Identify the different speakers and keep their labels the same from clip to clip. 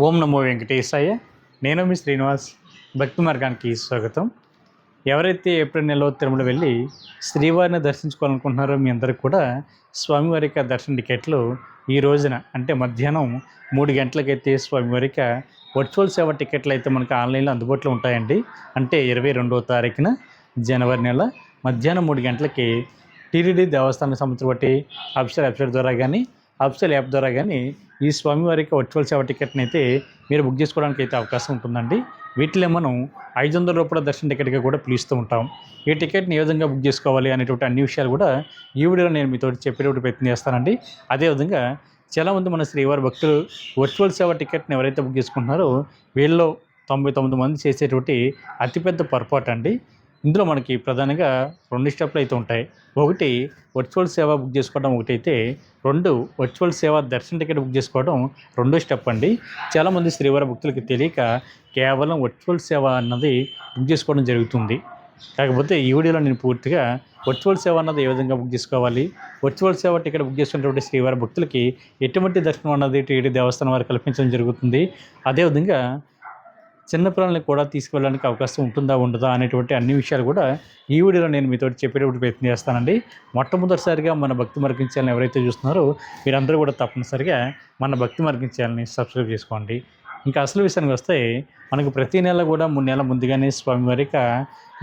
Speaker 1: ఓం నమో వెంకటేశాయ. నేను మీ శ్రీనివాస్. భక్తి మార్గానికి స్వాగతం. ఎవరైతే ఏప్రిల్ నెలలో తిరుమల వెళ్ళి శ్రీవారిని దర్శించుకోవాలనుకుంటున్నారో మీ అందరికి కూడా స్వామివారి యొక్క దర్శన టికెట్లు ఈ రోజున అంటే మధ్యాహ్నం 3 గంటలకైతే స్వామివారి యొక్క వర్చువల్ సేవ టికెట్లు అయితే మనకు ఆన్లైన్లో అందుబాటులో ఉంటాయండి. అంటే 22వ తారీఖున జనవరి నెల మధ్యాహ్నం 3 గంటలకి టీటీడీ దేవస్థాన సంస్థ బట్టి అఫీషియల్ వెబ్సైట్ ద్వారా కానీ అఫీషియల్ యాప్ ద్వారా కానీ ఈ స్వామివారికి వర్చువల్ సేవ టికెట్ని అయితే మీరు బుక్ చేసుకోవడానికి అయితే అవకాశం ఉంటుందండి. వీటిలో మనం 500 రూపాయల దర్శన టికెట్గా కూడా పిలుస్తూ ఉంటాం. ఈ టికెట్ని ఏ విధంగా బుక్ చేసుకోవాలి అనేటువంటి అన్ని విషయాలు కూడా ఈ వీడియోలో నేను మీతో చెప్పేటువంటి ప్రయత్నం చేస్తానండి. అదేవిధంగా చాలామంది మన శ్రీవారి భక్తులు వర్చువల్ సేవ టికెట్ని ఎవరైతే బుక్ చేసుకుంటున్నారో వీళ్ళలో 99 మంది చేసేటువంటి అతిపెద్ద పొరపాటు అండి. ఇందులో మనకి ప్రధానంగా 2 స్టెప్లు అయితే ఉంటాయి. ఒకటి వర్చువల్ సేవ బుక్ చేసుకోవడం ఒకటైతే, 2 వర్చువల్ సేవ దర్శన టికెట్ బుక్ చేసుకోవడం రెండో స్టెప్ అండి. చాలామంది శ్రీవారి భక్తులకి తెలియక కేవలం వర్చువల్ సేవ అన్నది బుక్ చేసుకోవడం జరుగుతుంది. కాకపోతే ఈ వీడియోలో నేను పూర్తిగా వర్చువల్ సేవ అన్నది ఏ విధంగా బుక్ చేసుకోవాలి, వర్చువల్ సేవ టికెట్ బుక్ చేసుకున్నటువంటి శ్రీవారి భక్తులకి ఎటువంటి దర్శనం అన్నది టీటీడీ దేవస్థానం వారు కల్పించడం జరుగుతుంది. అదేవిధంగా చిన్నపిల్లల్ని కూడా తీసుకువెళ్ళడానికి అవకాశం ఉంటుందా ఉండదా అనేటువంటి అన్ని విషయాలు కూడా ఈ వీడియోలో నేను మీతో చెప్పేటప్పుడు ప్రయత్నం చేస్తానండి. మొట్టమొదటిసారిగా మన భక్తి మార్గం ఛానల్ ఎవరైతే చూస్తున్నారో మీరందరూ కూడా తప్పనిసరిగా మన భక్తి మార్గం ఛానల్ని సబ్స్క్రైబ్ చేసుకోండి. ఇంకా అసలు విషయానికి వస్తే మనకు ప్రతి నెల కూడా 3 నెలల ముందుగానే స్వామివారికి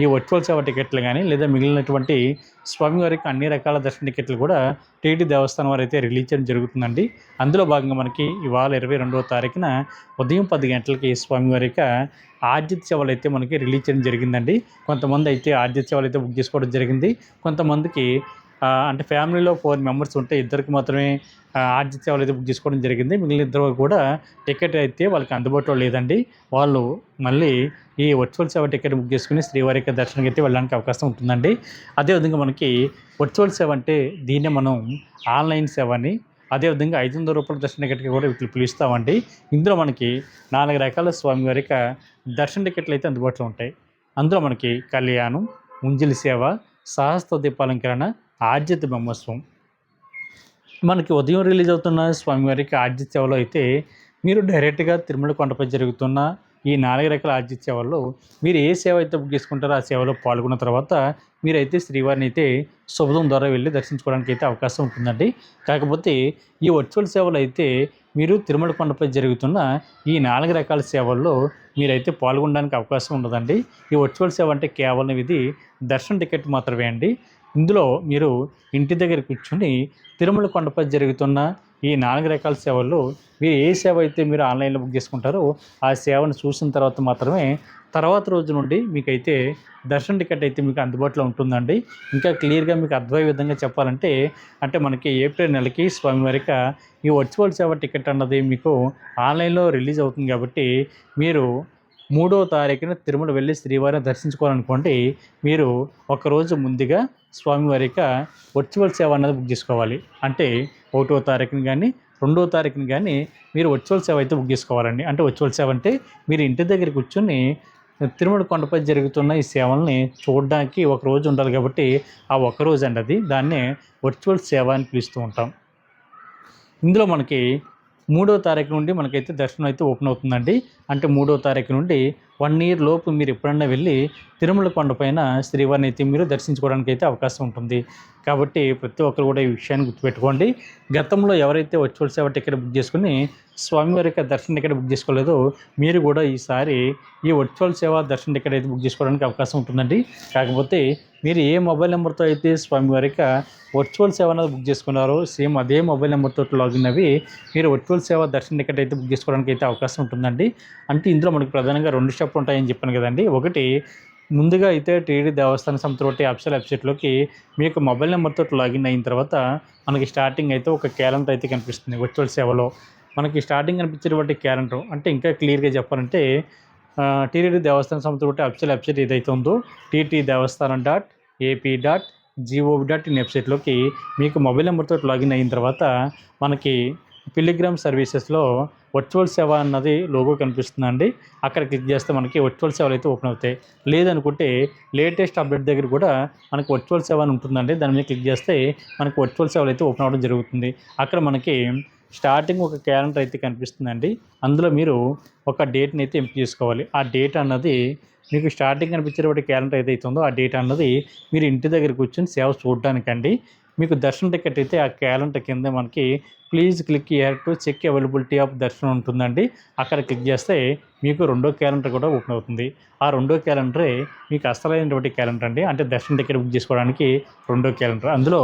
Speaker 1: ఈ వర్చువల్ సేవ టికెట్లు కానీ లేదా మిగిలినటువంటి స్వామివారికి అన్ని రకాల దర్శన టికెట్లు కూడా టీటీ దేవస్థానం వారు అయితే రిలీజ్ చేయడం జరుగుతుందండి. అందులో భాగంగా మనకి ఇవాళ 22వ తారీఖున ఉదయం 10 గంటలకి స్వామివారికి ఆర్జిత సేవలు అయితే మనకి రిలీజ్ చేయడం జరిగిందండి. కొంతమంది అయితే ఆర్జిత సేవలు అయితే బుక్ చేసుకోవడం జరిగింది. కొంతమందికి అంటే ఫ్యామిలీలో 4 మెంబర్స్ ఉంటే ఇద్దరికి మాత్రమే ఆర్జిత సేవలు అయితే బుక్ చేసుకోవడం జరిగింది. మిగిలిన ఇద్దరు కూడా టికెట్ అయితే వాళ్ళకి అందుబాటులో లేదండి. వాళ్ళు మళ్ళీ ఈ వర్చువల్ సేవ టికెట్ బుక్ చేసుకుని శ్రీవారి యొక్క దర్శనానికి అయితే వెళ్ళడానికి అవకాశం ఉంటుందండి. అదేవిధంగా మనకి వర్చువల్ సేవ అంటే దీన్నే మనం ఆన్లైన్ సేవ అని, అదేవిధంగా 500 రూపాయల దర్శన టికెట్కి కూడా వీటిని పిలుస్తామండి. ఇందులో మనకి 4 రకాల స్వామివారి యొక్క దర్శన టికెట్లు అయితే అందుబాటులో ఉంటాయి. అందులో మనకి కళ్యాణం, ఉంజలి సేవ, సహస్ర దీపాలంకరణ, ఆర్జిత బ్రహ్మోత్సవం. మనకి ఉదయం రిలీజ్ అవుతున్న స్వామివారికి ఆర్జిత సేవలో అయితే మీరు డైరెక్ట్గా తిరుమల కొండపై జరుగుతున్న ఈ 4 రకాల ఆర్జిత సేవల్లో మీరు ఏ సేవ అయితే బుక్ చేసుకుంటారో ఆ సేవలో పాల్గొన్న తర్వాత మీరైతే శ్రీవారిని అయితే శుభదం ద్వారా వెళ్ళి దర్శించుకోవడానికి అయితే అవకాశం ఉంటుందండి. కాకపోతే ఈ వర్చువల్ సేవలు అయితే మీరు తిరుమల కొండపై జరుగుతున్న ఈ 4 రకాల సేవల్లో మీరైతే పాల్గొనడానికి అవకాశం ఉండదండి. ఈ వర్చువల్ సేవ అంటే కేవలం ఇది దర్శన టికెట్ మాత్రమే అండి. ఇందులో మీరు ఇంటి దగ్గర కూర్చొని తిరుమల కొండపై జరుగుతున్న ఈ 4 రకాల సేవల్లో మీరు ఏ సేవ అయితే మీరు ఆన్లైన్లో బుక్ చేసుకుంటారో ఆ సేవను చూసిన తర్వాత మాత్రమే తర్వాత రోజు నుండి మీకైతే దర్శన టికెట్ అయితే మీకు అందుబాటులో ఉంటుందండి. ఇంకా క్లియర్గా మీకు అర్థమయ్యే విధంగా చెప్పాలంటే మనకి ఏప్రిల్ నెలకి స్వామివారికి ఈ వర్చువల్ సేవ టికెట్ అన్నది మీకు ఆన్లైన్లో రిలీజ్ అవుతుంది. కాబట్టి మీరు 3వ తారీఖున తిరుమల వెళ్ళి శ్రీవారిని దర్శించుకోవాలనుకోండి, మీరు ఒకరోజు ముందుగా స్వామివారికి వర్చువల్ సేవ అన్నది బుక్ చేసుకోవాలి. అంటే 1వ తారీఖున కానీ 2వ తారీఖున కానీ మీరు వర్చువల్ సేవ అయితే బుక్ చేసుకోవాలండి. అంటే వర్చువల్ సేవ అంటే మీరు ఇంటి దగ్గర కూర్చొని తిరుమల కొండపై జరుగుతున్న ఈ సేవల్ని చూడడానికి ఒకరోజు ఉండాలి. కాబట్టి ఆ ఒక్కరోజు అండి అది, దాన్నే వర్చువల్ సేవ అని పిలుస్తూ ఉంటాం. ఇందులో మనకి 3వ తారీఖు నుండి మనకైతే దర్శనం అయితే ఓపెన్ అవుతుందండి. అంటే 3వ తారీఖు నుండి 1 ఇయర్ లోపు మీరు ఎప్పుడన్నా వెళ్ళి తిరుమల కొండపైన శ్రీవారిని అయితే మీరు దర్శించుకోవడానికి అయితే అవకాశం ఉంటుంది. కాబట్టి ప్రతి ఒక్కరు కూడా ఈ విషయాన్ని గుర్తుపెట్టుకోండి. గతంలో ఎవరైతే వర్చువల్ సేవ టికెట్ బుక్ చేసుకుని స్వామివారి యొక్క దర్శన టికెట్ బుక్ చేసుకోలేదో మీరు కూడా ఈసారి ఈ వర్చువల్ సేవ దర్శన టికెట్ అయితే బుక్ చేసుకోవడానికి అవకాశం ఉంటుందండి. కాకపోతే మీరు ఏ మొబైల్ నెంబర్తో అయితే స్వామివారికి వర్చువల్ సేవ అనేది బుక్ చేసుకున్నారో సేమ్ అదే మొబైల్ నెంబర్తో లాగిన్ అవి మీరు వర్చువల్ సేవ దర్శన టికెట్ అయితే బుక్ చేసుకోవడానికి అయితే అవకాశం ఉంటుందండి. అంటే ఇందులో మనకు ప్రధానంగా 2 స్టెప్లు ఉంటాయని చెప్పాను కదండి. ఒకటి, ముందుగా అయితే టీటీడీ దేవస్థాన సంస్థ బట్టి అఫీషియల్ వెబ్సైట్లోకి మీకు మొబైల్ నెంబర్తో లాగిన్ అయిన తర్వాత మనకి స్టార్టింగ్ అయితే ఒక క్యాలెండర్ అయితే కనిపిస్తుంది. వర్చువల్ సేవలో మనకి స్టార్టింగ్ కనిపించేటువంటి క్యాలెండర్ అంటే ఇంకా క్లియర్గా చెప్పాలంటే టీటీడీ దేవస్థాన సంస్థ బట్టి అఫీషియల్ వెబ్సైట్ ఏదైతే ఉందో ttdevaస్థానం.ap.gov.in వెబ్సైట్లోకి మీకు మొబైల్ నెంబర్తో లాగిన్ అయిన తర్వాత మనకి పిలిగ్రామ్ సర్వీసెస్లో వర్చువల్ సేవ అన్నది లోగో కనిపిస్తుందండి. అక్కడ క్లిక్ చేస్తే మనకి వర్చువల్ సేవలు అయితే ఓపెన్ అవుతాయి. లేదనుకుంటే లేటెస్ట్ అప్డేట్ దగ్గర కూడా మనకి వర్చువల్ సేవ అని ఉంటుందండి. దాని మీద క్లిక్ చేస్తే మనకి వర్చువల్ సేవలు అయితే ఓపెన్ అవ్వడం జరుగుతుంది. అక్కడ మనకి స్టార్టింగ్ ఒక క్యాలెండర్ అయితే కనిపిస్తుందండి. అందులో మీరు ఒక డేట్‌ని అయితే ఎంపిక చేసుకోవాలి. ఆ డేట్ అన్నది మీకు స్టార్టింగ్ కనిపించేటువంటి క్యాలెండర్ ఏదైతే ఉందో ఆ డేట్ అన్నది మీరు ఇంటి దగ్గర కూర్చొని సేవ చూడడానికండి. మీకు దర్శనం టికెట్ అయితే ఆ క్యాలెండర్ కింద మనకి please click here to check availability of దర్శనం ఉంటుందండి. అక్కడ క్లిక్ చేస్తే మీకు రెండో క్యాలెండర్ కూడా ఓపెన్ అవుతుంది. ఆ రెండో క్యాలెండరే మీకు అసలైనటువంటి క్యాలెండర్ అండి. అంటే దర్శనం టికెట్ బుక్ చేసుకోవడానికి రెండో క్యాలెండర్. అందులో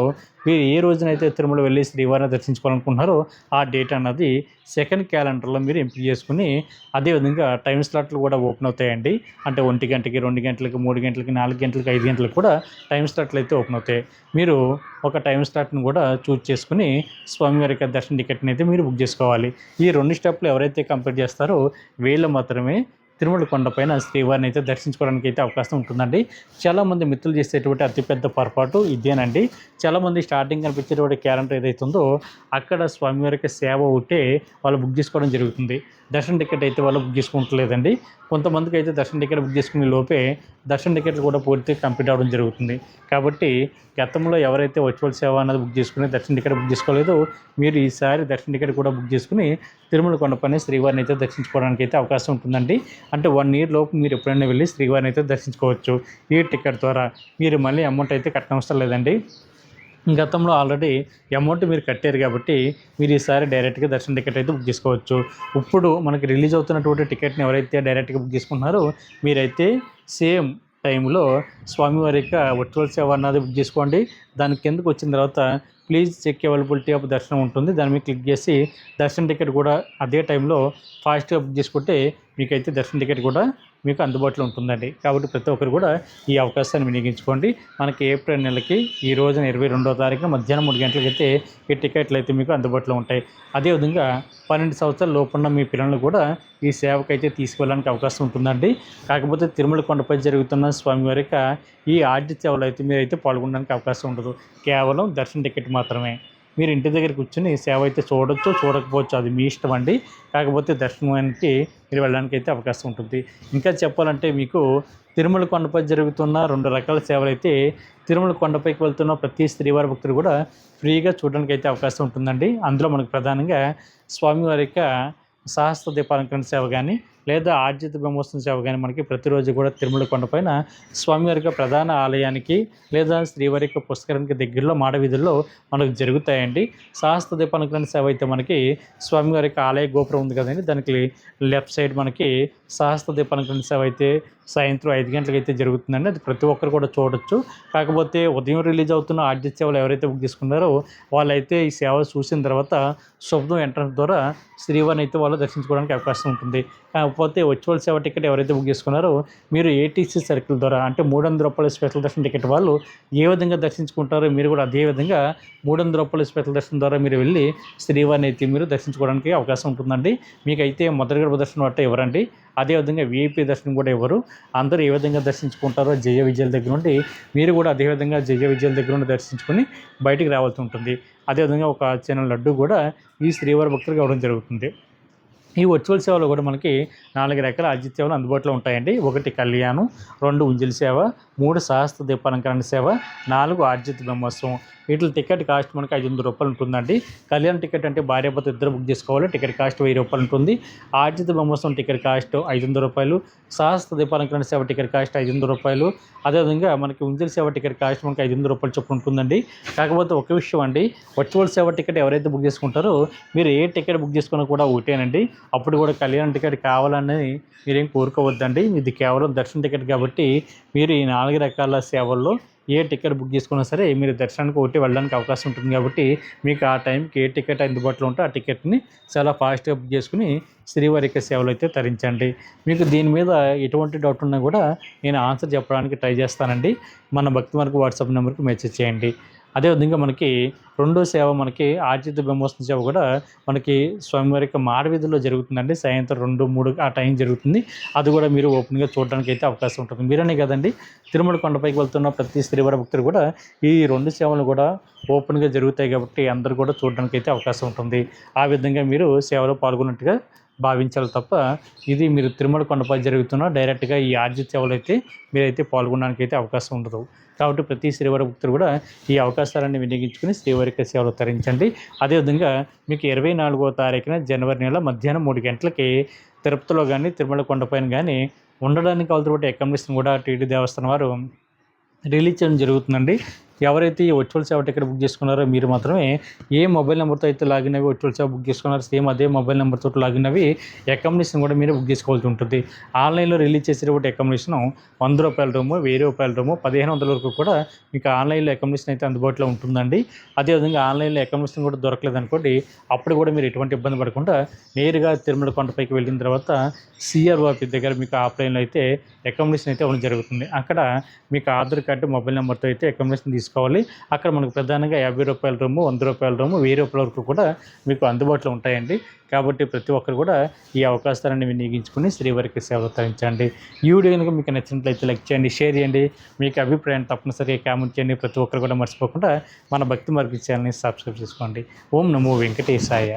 Speaker 1: మీరు ఏ రోజునైతే తిరుమల వెళ్ళి శ్రీవారిని దర్శించుకోవాలనుకుంటున్నారో ఆ డేట్ అన్నది సెకండ్ క్యాలెండర్‌లో మీరు ఎంపిక చేసుకొని, అదేవిధంగా టైమ్ స్లాట్లు కూడా ఓపెన్ అవుతాయండి. అంటే 1 గంటకి, 2 గంటలకి, 3 గంటలకి, 4 గంటలకి, 5 గంటలకు కూడా టైమ్ స్లాట్లు అయితే ఓపెన్ అవుతాయి. మీరు ఒక టైమ్ స్లాట్‌ని కూడా చూజ్ చేసుకొని స్వామివారి యొక్క దర్శన టికెట్‌ని అయితే మీరు బుక్ చేసుకోవాలి. ఈ 2 స్టెప్‌లు ఎవరైతే కంప్లీట్ చేస్తారో వీళ్ళు మాత్రమే తిరుమల కొండపైన శ్రీవారిని అయితే దర్శించుకోవడానికి అయితే అవకాశం ఉంటుందండి. చాలామంది మిత్రులు చేసేటువంటి అతిపెద్ద పొరపాటు ఇదేనండి. చాలామంది స్టార్టింగ్ కనిపించేటువంటి క్యాలెండర్ ఏదైతే ఉందో అక్కడ స్వామివారికి సేవ ఒకటే వాళ్ళు బుక్ చేసుకోవడం జరుగుతుంది. దర్శన టికెట్ అయితే వాళ్ళు బుక్ చేసుకుంటలేదండి. కొంతమందికి అయితే దర్శన టికెట్ బుక్ చేసుకునే లోపే దర్శన టికెట్లు కూడా పూర్తిగా కంప్లీట్ అవ్వడం జరుగుతుంది. కాబట్టి గతంలో ఎవరైతే వర్చువల్ సేవ అన్నది బుక్ చేసుకుని దర్శన టికెట్ బుక్ చేసుకోలేదో మీరు ఈసారి దర్శన టికెట్ కూడా బుక్ చేసుకుని తిరుమల కొండపైన శ్రీవారిని అయితే దర్శించుకోవడానికి అయితే అవకాశం ఉంటుందండి. అంటే 1 ఇయర్ లోపు మీరు ఎప్పుడైనా వెళ్ళి శ్రీవారిని అయితే దర్శించుకోవచ్చు. ఈ టికెట్ ద్వారా మీరు మళ్ళీ అమౌంట్ అయితే కట్టనవసరం లేదండి. గతంలో ఆల్రెడీ అమౌంట్ మీరు కట్టారు కాబట్టి మీరు ఈసారి డైరెక్ట్‌గా దర్శన టికెట్ అయితే బుక్ చేసుకోవచ్చు. ఇప్పుడు మనకి రిలీజ్ అవుతున్నటువంటి టికెట్‌ని ఎవరైతే డైరెక్ట్‌గా బుక్ చేసుకుంటున్నారో మీరైతే సేమ్ టైంలో స్వామివారి యొక్క వర్చువల్ సేవ అన్నది బుక్ చేసుకోండి. దాని కిందకి వచ్చిన తర్వాత ప్లీజ్ చెక్ అవైలబిలిటీ ఆఫ్ దర్శనం ఉంటుంది. దాని మీద క్లిక్ చేసి దర్శన టికెట్ కూడా అదే టైంలో ఫాస్ట్‌గా బుక్ చేసుకుంటే మీకైతే దర్శన టికెట్ కూడా మీకు అందుబాటులో ఉంటుందండి. కాబట్టి ప్రతి ఒక్కరు కూడా ఈ అవకాశాన్ని వినియోగించుకోండి. మనకి ఏప్రిల్ నెలకి ఈ రోజున 22వ తారీఖున మధ్యాహ్నం 3 గంటలకైతే ఈ టికెట్లు అయితే మీకు అందుబాటులో ఉంటాయి. అదేవిధంగా 12 సంవత్సరాల లోపున్న మీ పిల్లలను కూడా ఈ సేవకైతే తీసుకువెళ్ళడానికి అవకాశం ఉంటుందండి. కాకపోతే తిరుమల కొండపై జరుగుతున్న స్వామివారి యొక్క ఈ ఆర్జిత సేవలో అయితే మీరైతే పాల్గొనడానికి అవకాశం ఉండదు. కేవలం దర్శన టికెట్ మాత్రమే. మీరు ఇంటి దగ్గర కూర్చొని సేవ అయితే చూడొచ్చు, చూడకపోవచ్చు అది మీ ఇష్టం అండి. కాకపోతే దర్శనానికి మీరు వెళ్ళడానికి అయితే అవకాశం ఉంటుంది. ఇంకా చెప్పాలంటే మీకు తిరుమల కొండపై జరుగుతున్న 2 రకాల సేవలైతే తిరుమల కొండపైకి వెళ్తున్న ప్రతి శ్రీవారి భక్తులు కూడా ఫ్రీగా చూడడానికి అయితే అవకాశం ఉంటుందండి. అందులో మనకు ప్రధానంగా స్వామివారి యొక్క సహస్ర దీపాలంకరణ సేవ కానీ లేదా ఆర్జిత బ్రహ్మోత్సవం సేవ కానీ మనకి ప్రతిరోజు కూడా తిరుమల కొండపైన స్వామివారి యొక్క ప్రధాన ఆలయానికి లేదా శ్రీవారి యొక్క పుష్కరానికి దగ్గరలో మాడ వీధుల్లో మనకు జరుగుతాయండి. సహస్ర దీపాలంకరణ సేవ అయితే మనకి స్వామివారి యొక్క ఆలయ గోపురం ఉంది కదండి, దానికి లెఫ్ట్ సైడ్ మనకి సహస్ర దీపాలంకరణ సేవ అయితే సాయంత్రం 5 గంటలకైతే జరుగుతుందండి. అది ప్రతి ఒక్కరు కూడా చూడొచ్చు. కాకపోతే ఉదయం రిలీజ్ అవుతున్న ఆర్జిత సేవలు ఎవరైతే బుక్ చేసుకున్నారో వాళ్ళైతే ఈ సేవ చూసిన తర్వాత శుభ్రం ఎంట్రన్స్ ద్వారా శ్రీవారిని అయితే వాళ్ళు దర్శించుకోవడానికి అవకాశం ఉంటుంది. కాకపోతే వర్చువల్ సేవ టికెట్ ఎవరైతే బుక్ చేసుకున్నారో మీరు ఏటీసీ సర్కిల్ ద్వారా అంటే రూ. 300 స్పెషల్ దర్శనం టికెట్ వాళ్ళు ఏ విధంగా దర్శించుకుంటారో మీరు కూడా అదే విధంగా రూ. 300 స్పెషల్ దర్శనం ద్వారా మీరు వెళ్ళి శ్రీవారిని అయితే మీరు దర్శించుకోవడానికి అవకాశం ఉంటుందండి. మీకైతే మొదటి గర్భ దర్శనం అట్టే ఇవ్వరండి. అదేవిధంగా వీఐపీ దర్శనం కూడా ఇవ్వరు. అందరూ ఏ విధంగా దర్శించుకుంటారో జయ విజయాల దగ్గర నుండి మీరు కూడా అదేవిధంగా జయ విజయాల దగ్గర నుండి దర్శించుకొని బయటికి రావాల్సి ఉంటుంది. అదేవిధంగా ఒక చిన్న లడ్డు కూడా ఈ శ్రీవారి భక్తులకు ఇవ్వడం జరుగుతుంది. ఈ వర్చువల్ సేవలో కూడా మనకి 4 రకాల ఆర్జిత సేవలు అందుబాటులో ఉంటాయండి. 1 కళ్యాణం, 2 ఉంజలి సేవ, 3 సహస్ర దీపాలంకరణ సేవ, 4 ఆర్జిత బ్రహ్మోత్సవం. వీటి టికెట్ కాస్ట్ మనకి రూ. 500 ఉంటుందండి. కళ్యాణ టికెట్ అంటే భార్యాభర్త ఇద్దరు బుక్ చేసుకోవాలి. టికెట్ కాస్ట్ రూ. 1000 ఉంటుంది. ఆర్జిత బ్రహ్మోత్సవం టికెట్ కాస్ట్ రూ. 500. సహస్ర దీపాలంకరణ సేవ టికెట్ కాస్ట్ రూ. 500. అదేవిధంగా మనకి ఉంజలి సేవ టికెట్ కాస్ట్ మనకి రూ. 500 చొప్పున ఉంటుందండి. కాకపోతే ఒక విషయం అండి, వర్చువల్ సేవ టికెట్ ఎవరైతే బుక్ చేసుకుంటారో మీరు ఏ టికెట్ బుక్ చేసుకున్నా కూడా ఒకటేనండి. అప్పుడు కూడా కళ్యాణ టికెట్ కావాలని మీరేం కోరుకోవద్దండి. ఇది కేవలం దర్శన టికెట్ కాబట్టి మీరు ఈ 4 రకాల సేవల్లో ఏ టికెట్ బుక్ చేసుకున్నా సరే మీరు దర్శనానికి ఒకటి వెళ్ళడానికి అవకాశం ఉంటుంది. కాబట్టి మీకు ఆ టైంకి ఏ టికెట్ అందుబాటులో ఉంటే ఆ టికెట్ని చాలా ఫాస్ట్గా బుక్ చేసుకుని శ్రీవారి యొక్క సేవలు అయితే తరించండి. మీకు దీని మీద ఎటువంటి డౌట్ ఉన్నా కూడా నేను ఆన్సర్ చెప్పడానికి ట్రై చేస్తానండి. మన భక్తి మార్గం వాట్సాప్ నెంబర్కి మెసేజ్ చేయండి. అదేవిధంగా మనకి రెండో సేవ మనకి ఆర్జిత బ్రహ్మోత్సవం సేవ కూడా మనకి స్వామివారి యొక్క మాడ వీధుల్లో జరుగుతుందండి. సాయంత్రం 2, 3 ఆ టైం జరుగుతుంది. అది కూడా మీరు ఓపెన్గా చూడడానికి అయితే అవకాశం ఉంటుంది. మీరనే కదండి తిరుమల కొండపైకి వెళ్తున్న ప్రతి శ్రీవారి భక్తులు కూడా ఈ 2 సేవలు కూడా ఓపెన్గా జరుగుతాయి కాబట్టి అందరూ కూడా చూడడానికి అయితే అవకాశం ఉంటుంది. ఆ విధంగా మీరు సేవలో పాల్గొన్నట్టుగా భావించాలి తప్ప ఇది మీరు తిరుమల కొండపై జరుగుతున్న డైరెక్ట్గా ఈ ఆర్జిత సేవలు అయితే మీరైతే పాల్గొనడానికి అయితే అవకాశం ఉండదు. కాబట్టి ప్రతి శ్రీవారి భక్తులు కూడా ఈ అవకాశాలన్నీ వినియోగించుకుని శ్రీవారికి సేవలు తరించండి. అదేవిధంగా మీకు 24వ తారీఖున జనవరి నెల మధ్యాహ్నం 3 గంటలకి తిరుపతిలో కానీ తిరుమల కొండపైన కానీ ఉండడానికి కావాల్సిన అకామిడేషన్ కూడా టీటీ దేవస్థానం వారు రిలీజ్ చేయడం జరుగుతుందండి. ఎవరైతే ఈ వర్చువల్ సేవ టికెట్ బుక్ చేసుకున్నారో మీరు మాత్రమే ఏ మొబైల్ నెంబర్తో అయితే లాగిన్ అవి వర్చువల్ సేవ బుక్ చేసుకున్నారో సేమ్ అదే మొబైల్ నెంబర్తో లాగిన్ అవి అకామిడేషన్ కూడా మీరు బుక్ చేసుకోవాల్సి ఉంటుంది. ఆన్లైన్లో రిలీజ్ చేసేటువంటి అకామిడేషన్ ₹100 రూము, ₹1000 రూము, 1500 వరకు కూడా మీకు ఆన్లైన్లో అకామిడేషన్ అయితే అందుబాటులో ఉంటుందండి. అదేవిధంగా ఆన్లైన్లో అకామిడేషన్ కూడా దొరకలేదనుకోండి, అప్పుడు కూడా మీరు ఎటువంటి ఇబ్బంది పడకుండా నేరుగా తిరుమల కొండపైకి వెళ్ళిన తర్వాత సిఆర్ఓ ఆఫీస్ దగ్గర మీకు ఆఫ్లైన్లో అయితే అకామిడేషన్ అయితే ఇవ్వడం జరుగుతుంది. అక్కడ మీకు ఆధార్ కార్డు, మొబైల్ నెంబర్తో అయితే అకామిడేషన్ తీసుకోవాలి. అక్కడ మనకు ప్రధానంగా ₹50 రూము, ₹100 రూము, ₹1000 వరకు కూడా మీకు అందుబాటులో ఉంటాయండి. కాబట్టి ప్రతి ఒక్కరు కూడా ఈ అవకాశాలను వినియోగించుకుని శ్రీవారికి సేవ తరించండి. ఈ వీడియో కనుక మీకు నచ్చినట్లయితే లైక్ చేయండి, షేర్ చేయండి. మీకు అభిప్రాయాన్ని తప్పనిసరిగా కామెంట్ చేయండి. ప్రతి ఒక్కరు కూడా మర్చిపోకుండా మన భక్తి మార్గం ఛానల్ని సబ్స్క్రైబ్ చేసుకోండి. ఓం నమో వెంకటేశాయ.